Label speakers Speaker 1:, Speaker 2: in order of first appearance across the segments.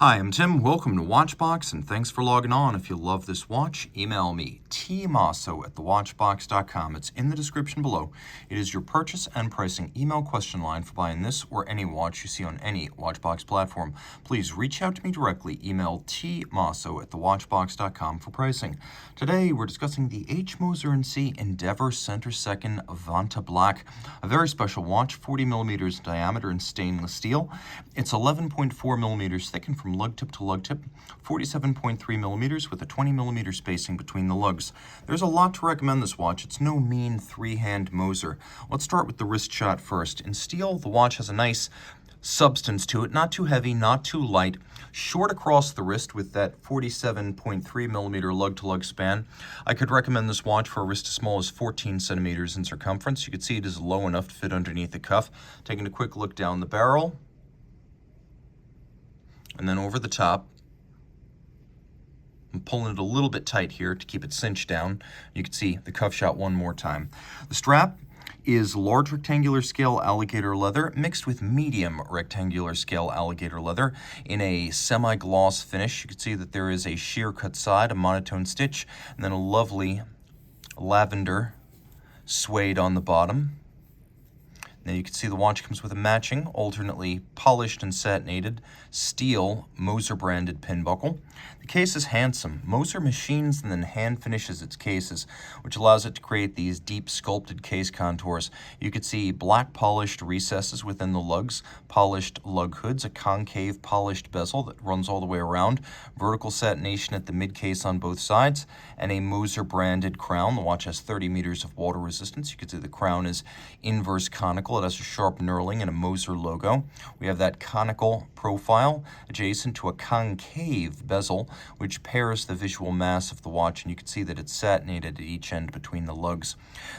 Speaker 1: Hi, I'm Tim. Welcome to Watchbox, and thanks for logging on. If you love this watch, email me, tmosso@thewatchbox.com. It's in the description below. It is your purchase and pricing email question line for buying this or any watch you see on any Watchbox platform. Please reach out to me directly. Email tmosso@thewatchbox.com for pricing. Today, we're discussing the Moser Cie Endeavour Center Second Vantablack, a very special watch, 40 millimeters in diameter in stainless steel. It's 11.4 millimeters thick and from lug tip to lug tip, 47.3 millimeters with a 20 millimeter spacing between the lugs. There's a lot to recommend this watch. It's no mean three-hand Moser. Let's start with the wrist shot first. In steel, the watch has a nice substance to it, not too heavy, not too light, short across the wrist with that 47.3 millimeter lug-to-lug span. I could recommend this watch for a wrist as small as 14 centimeters in circumference. You can see it is low enough to fit underneath the cuff. Taking a quick look down the barrel, and then over the top. I'm pulling it a little bit tight here to keep it cinched down. You can see the cuff shot one more time. The strap is large rectangular scale alligator leather mixed with medium rectangular scale alligator leather in a semi-gloss finish. You can see that there is a sheer cut side, a monotone stitch, and then a lovely lavender suede on the bottom. Now you can see the watch comes with a matching, alternately polished and satinated, steel Moser branded pin buckle. The case is handsome. Moser machines and then hand finishes its cases, which allows it to create these deep sculpted case contours. You can see black polished recesses within the lugs, polished lug hoods, a concave polished bezel that runs all the way around, vertical satination at the mid case on both sides, and a Moser branded crown. The watch has 30 meters of water resistance. You can see the crown is inverse conical. It has a sharp knurling and a Moser logo. We have that conical profile adjacent to a concave bezel, which pairs the visual mass of the watch, and you can see that it's satinated at each end between the lugs.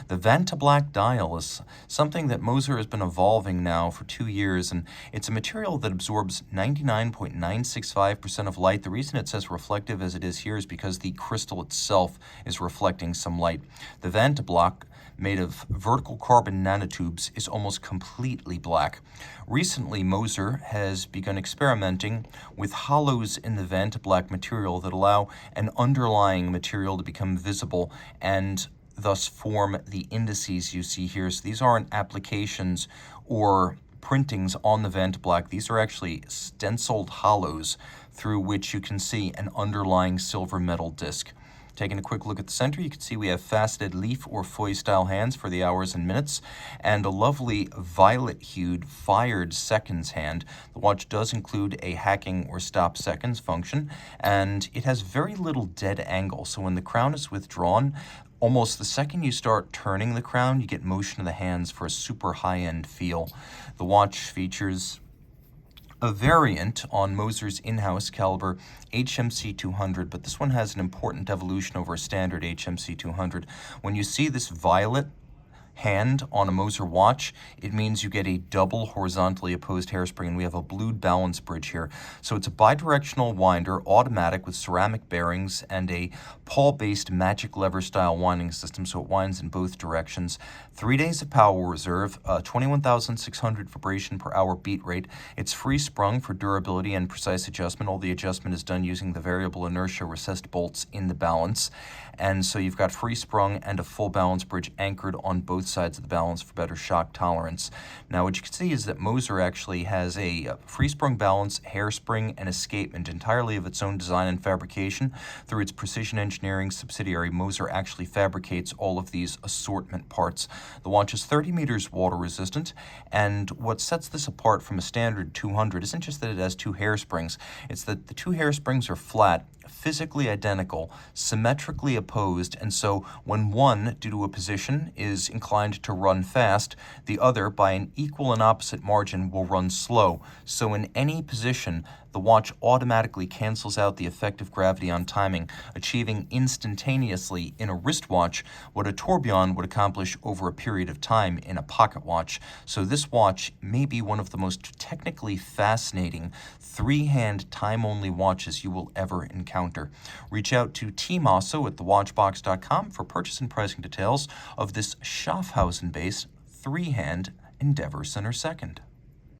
Speaker 1: The Vantablack dial is something that Moser has been evolving now for 2 years, and it's a material that absorbs 99.965% of light. The reason it says reflective as it is here is because the crystal itself is reflecting some light. The Vantablack, made of vertical carbon nanotubes, is almost completely black. Recently, Moser has begun experimenting with hollows in the Vantablack material that allow an underlying material to become visible and thus form the indices you see here. So these aren't applications or printings on the Vantablack. These are actually stenciled hollows through which you can see an underlying silver metal disc. Taking a quick look at the center, you can see we have faceted leaf or foy style hands for the hours and minutes, and a lovely violet-hued fired seconds hand. The watch does include a hacking or stop seconds function, and it has very little dead angle. So when the crown is withdrawn, almost the second you start turning the crown, you get motion of the hands for a super high-end feel. The watch features a variant on Moser's in-house caliber HMC 200, but this one has an important evolution over a standard HMC 200. When you see this violet hand on a Moser watch, it means you get a double horizontally opposed hairspring, and we have a blued balance bridge here. So it's a bidirectional winder, automatic with ceramic bearings and a pawl-based magic lever style winding system, so it winds in both directions. 3 days of power reserve, 21,600 vibration per hour beat rate. It's free sprung for durability and precise adjustment. All the adjustment is done using the variable inertia recessed bolts in the balance. And so you've got free sprung and a full balance bridge anchored on both sides of the balance for better shock tolerance. Now what you can see is that Moser actually has a free sprung balance, hairspring, and escapement entirely of its own design and fabrication. Through its precision engineering subsidiary, Moser actually fabricates all of these assortment parts. The watch is 30 meters water resistant, and what sets this apart from a standard 200 isn't just that it has two hairsprings, it's that the two hairsprings are flat, physically identical, symmetrically opposed, and so when one, due to a position, is inclined to run fast, the other, by an equal and opposite margin, will run slow. So in any position, the watch automatically cancels out the effect of gravity on timing, achieving instantaneously in a wristwatch what a tourbillon would accomplish over a period of time in a pocket watch. So this watch may be one of the most technically fascinating three-hand time-only watches you will ever encounter. Reach out to tmosso@thewatchbox.com for purchase and pricing details of this Schaffhausen-based three-hand Endeavour Center Second.